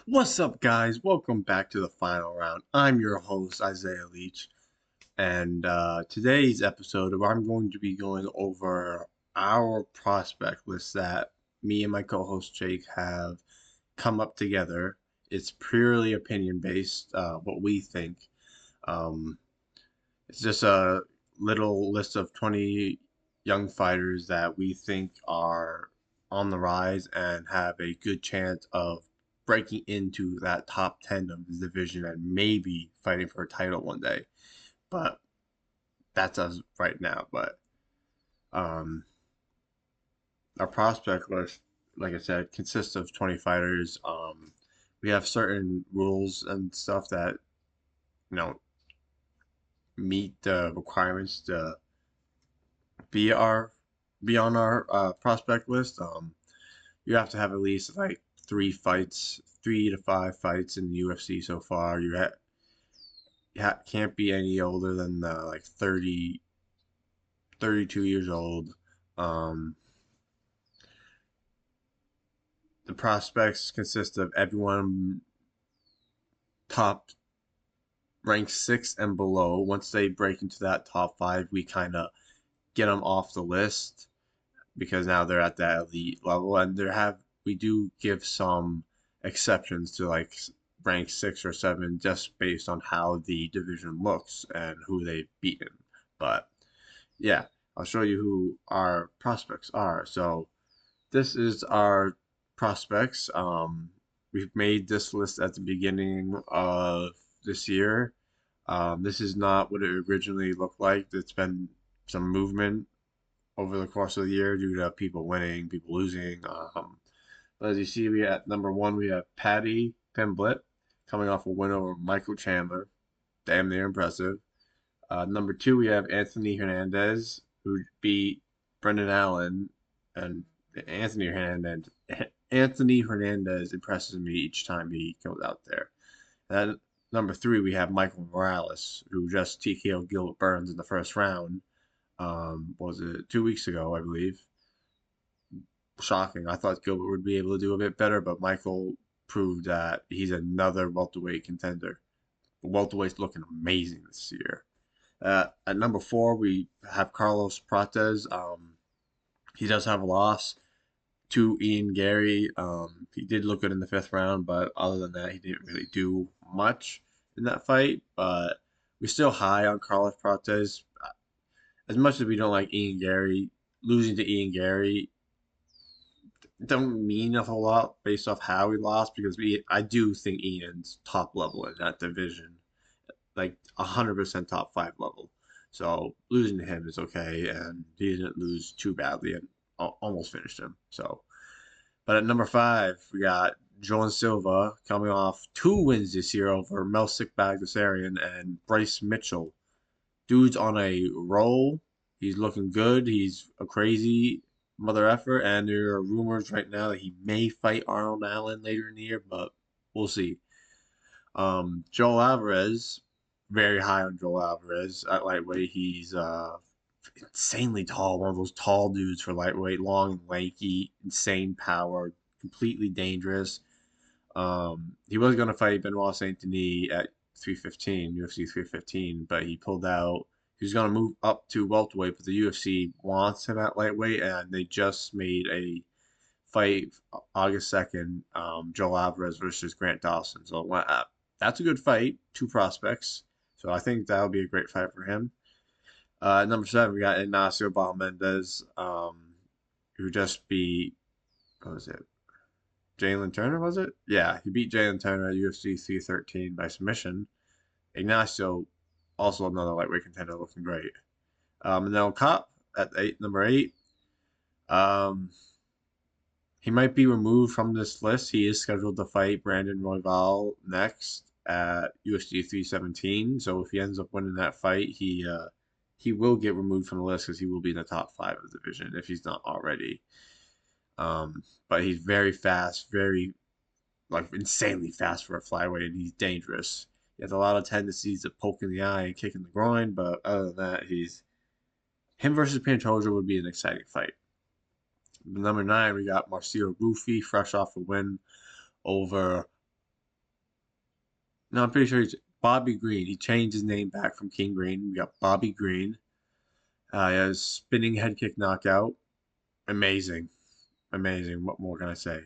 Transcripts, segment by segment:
What's up, guys? Welcome back to the final round. I'm your host, Isaiah Leach, and today's episode, I'm going to be going over our prospect list that me and my co host Jake have come up together. It's purely opinion based, what we think. Um, it's just a little list of 20 young fighters that we think are on the rise and have a good chance of breaking into that top 10 of the division and maybe fighting for a title one day. But that's us right now. But um, our prospect list, like I said, consists of 20 fighters. We have certain rules and stuff that, you know, meet the requirements to be our be on our prospect list. You have to have at least like 3 fights, 3 to 5 fights in the UFC so far. Can't be any older than like 30, 32 years old. Um, the prospects consist of everyone top rank 6 and below. Once they break into that top 5, we kind of get them off the list because now they're at that elite level, and we do give some exceptions to like rank 6 or 7 just based on how the division looks and who they've beaten. But yeah, I'll show you who our prospects are. So this is our prospects. We've made this list at the beginning of this year. This is not what it originally looked like. There's been some movement over the course of the year due to people winning, people losing. But as you see, we at number one we have Patty Pimblett coming off a win over Michael Chandler, damn near impressive. Number two we have Anthony Hernandez, who beat Brendan Allen, and Anthony Hernandez. Anthony Hernandez impresses me each time he goes out there. And number three we have Michael Morales, who just TKO'd Gilbert Burns in the first round. Was it 2 weeks ago, I believe? Shocking. I thought Gilbert would be able to do a bit better, but Michael proved that he's another welterweight contender. Welterweight's looking amazing this year. At number four, we have Carlos Prates. He does have a loss to Ian Gary. He did look good in the fifth round, but other than that, he didn't really do much in that fight. But we're still high on Carlos Prates. As much as we don't like Ian Gary, losing to Ian Gary don't mean a whole lot based off how he lost because I do think Ian's top level in that division, like 100% top 5 level. So losing to him is okay, and he didn't lose too badly and almost finished him. So, but at number 5 we got Joan Silva coming off 2 wins this year over Melsik Bagdasarian and Bryce Mitchell. Dude's on a roll. He's looking good. He's a crazy mother effer, and there are rumors right now that he may fight Arnold Allen later in the year, but we'll see. Joel Alvarez, very high on Joel Alvarez at lightweight. He's insanely tall, one of those tall dudes for lightweight, long and lanky, insane power, completely dangerous. He was going to fight Benoit Saint Denis at 315, UFC 315, but he pulled out. He was going to move up to welterweight, but the UFC wants him at lightweight, and they just made a fight August 2nd, Joel Alvarez versus Grant Dawson. So that's a good fight, 2 prospects. So I think that'll be a great fight for him. Number 7, we got Ignacio Bahamondes, who just beat, what was it, Jalen Turner, was it? Yeah, he beat Jalen Turner at UFC 313 by submission. Ignacio, also another lightweight contender, looking great. Manel Kopp at number 8. Um, he might be removed from this list. He is scheduled to fight Brandon Royval next at UFC 317. So if he ends up winning that fight, he will get removed from the list because he will be in the top 5 of the division if he's not already. But he's very fast, very like insanely fast for a flyweight, and he's dangerous. He has a lot of tendencies to poke in the eye and kick in the groin, but other than that, he's him versus Pantoja would be an exciting fight. Number 9, we got Marcio Rufi, fresh off a win over No, I'm pretty sure he's Bobby Green. He changed his name back from King Green. We got Bobby Green. He has spinning head kick knockout. Amazing. Amazing. What more can I say?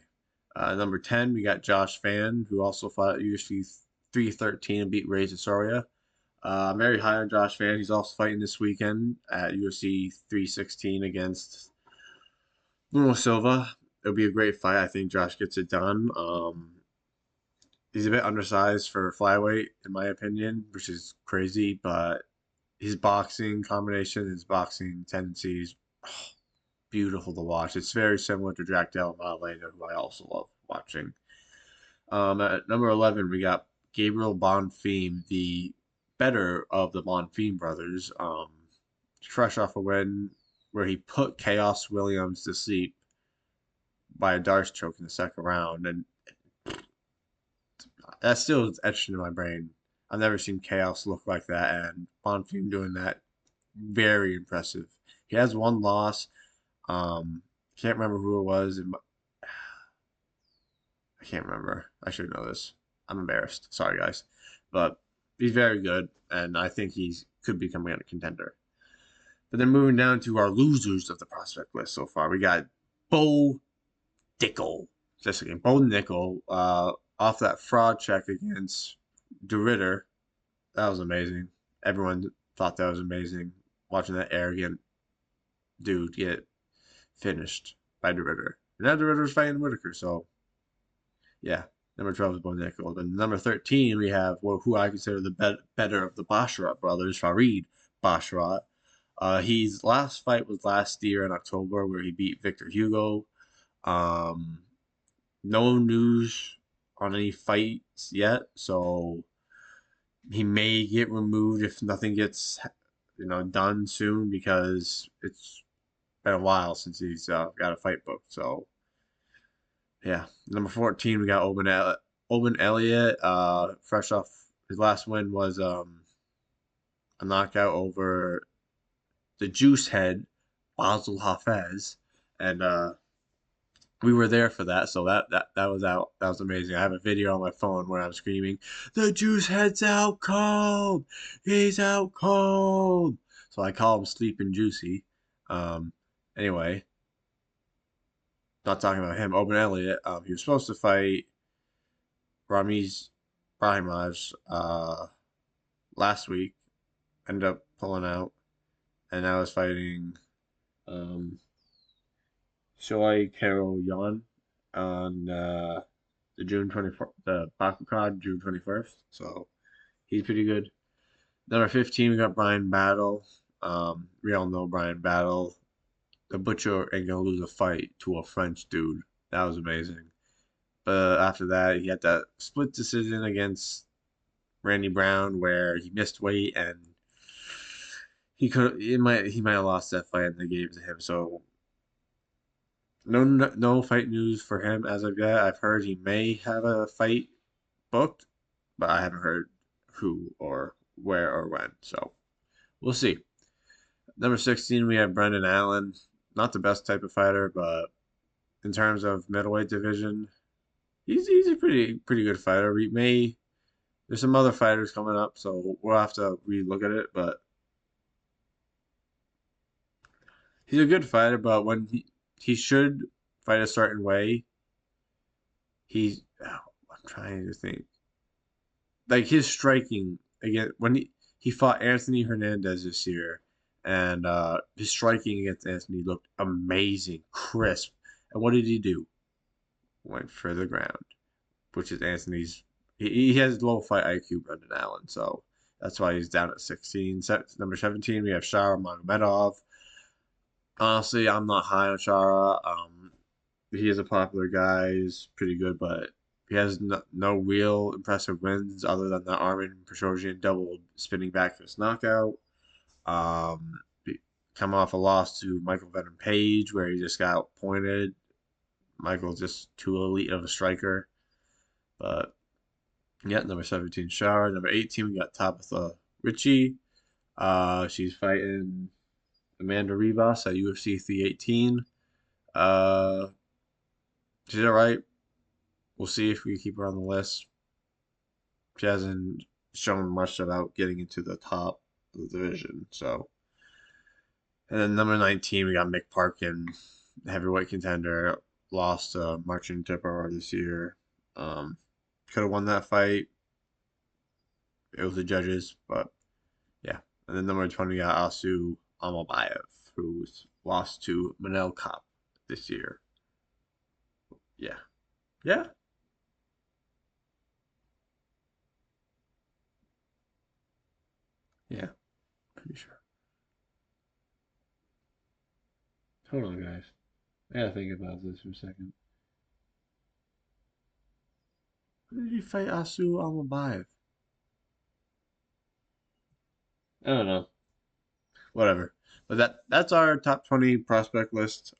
Number 10, we got Josh Fan, who also fought at UFC 313 and beat Ray Soria. I'm very high on Josh Fan. He's also fighting this weekend at UFC 316 against Bruno Silva. It'll be a great fight. I think Josh gets it done. He's a bit undersized for flyweight, in my opinion, which is crazy, but his boxing combination, his boxing tendencies, oh, beautiful to watch. It's very similar to Jack Della Maddalena, who I also love watching. At number 11, we got Gabriel Bonfim, the better of the Bonfim brothers. Fresh off a win where he put Chaos Williams to sleep by a Darce choke in the second round, and that still is etched into my brain. I've never seen Chaos look like that, and Bonfim doing that, very impressive. He has one loss. Can't remember who it was. I can't remember. I should know this. I'm embarrassed. Sorry, guys, but he's very good, and I think he could be coming out a contender. But then moving down to our losers of the prospect list so far, we got Bo Dickel. Just again, Bo Nickel, off that fraud check against DeRitter. That was amazing. Everyone thought that was amazing. Watching that arrogant dude get finished by DeRitter. And now DeRitter's fighting Whitaker, so yeah. Number 12 is Bo Nickel. Then number 13, we have who I consider the better of the Basharat brothers, Farid Basharat. His last fight was last year in October, where he beat Victor Hugo. Um, no news on any fights yet, so he may get removed if nothing gets done soon, because it's been a while since he's got a fight booked. So yeah, number 14 we got Oben Elliott. Fresh off his last win was a knockout over the Juice Head Basil Hafez, and we were there for that, so that was out. That was amazing. I have a video on my phone where I'm screaming, "The Juice Head's out cold! He's out cold!" So I call him Sleeping Juicy. Um, anyway, not talking about him. Oben Elliott. He was supposed to fight Ramiz Brahimaj last week. Ended up pulling out, and now is fighting um, Shoei Karo Yan on the June 24th, the Bakucon June 21st. So he's pretty good. Number 15, we got Brian Battle. We all know Brian Battle. The Butcher ain't gonna lose a fight to a French dude. That was amazing. But after that, he had that split decision against Randy Brown where he missed weight, and he might have lost that fight and they gave it to him. So no fight news for him as of yet. I've heard he may have a fight booked, but I haven't heard who or where or when. So we'll see. Number 16, we have Brendan Allen. Not the best type of fighter, but in terms of middleweight division, he's a pretty good fighter. There's some other fighters coming up, so we'll have to relook at it. But he's a good fighter. But when he should fight a certain way, I'm trying to think. Like his striking again when he fought Anthony Hernandez this year, and his striking against Anthony looked amazing, crisp. And what did he do? Went for the ground, which is Anthony's. He has low fight IQ, Brendan Allen, so that's why he's down at 16. Number 17, we have Shara Magomedov. Honestly, I'm not high on Shara. He is a popular guy. He's pretty good, but he has no real impressive wins other than the Armin Prashoshian double spinning back fist knockout. Um, come off a loss to Michael Venom Page where he just got pointed. Michael's just too elite of a striker. But yeah, number 17, Shara. Number 18, we got Tabitha Ritchie. She's fighting Amanda Ribas at UFC 318. Uh, she's all right. We'll see if we keep her on the list. She hasn't shown much about getting into the top of the division. So, and then number 19, we got Mick Parkin, heavyweight contender, lost to Marcin Tepper this year. Could have won that fight. It was the judges, but yeah. And then number 20, we got Asu Amabayev, who's lost to Manel Kape this year. Yeah. Yeah. Yeah. Pretty sure. Hold on, guys. I gotta think about this for a second. Who did he fight Asu Amabayev? I don't know. Whatever. But that's our top 20 prospect list.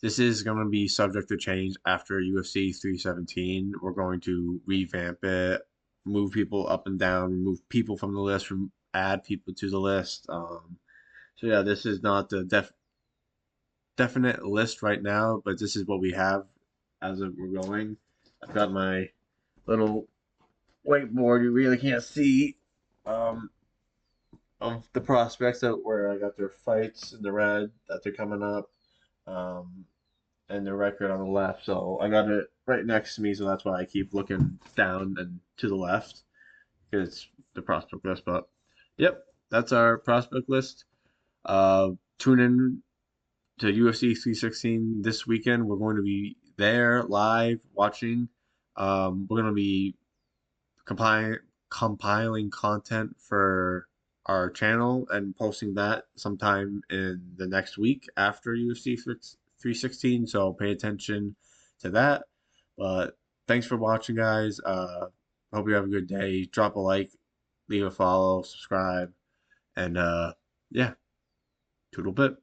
This is going to be subject to change after UFC 317. We're going to revamp it, move people up and down, remove people from the list, add people to the list. So yeah, this is not the definite list right now, but this is what we have as of we're going. I've got my little whiteboard. You really can't see um, of the prospects that where I got their fights in the red that they're coming up. Um, and the record on the left. So I got it right next to me, so that's why I keep looking down and to the left because it's the prospect list. But yep, that's our prospect list. Tune in to UFC 316 this weekend. We're going to be there live watching. We're going to be compiling content for our channel and posting that sometime in the next week after UFC 316. So pay attention to that. But thanks for watching, guys. Hope you have a good day. Drop a like, leave a follow, subscribe, and yeah, toodle pip.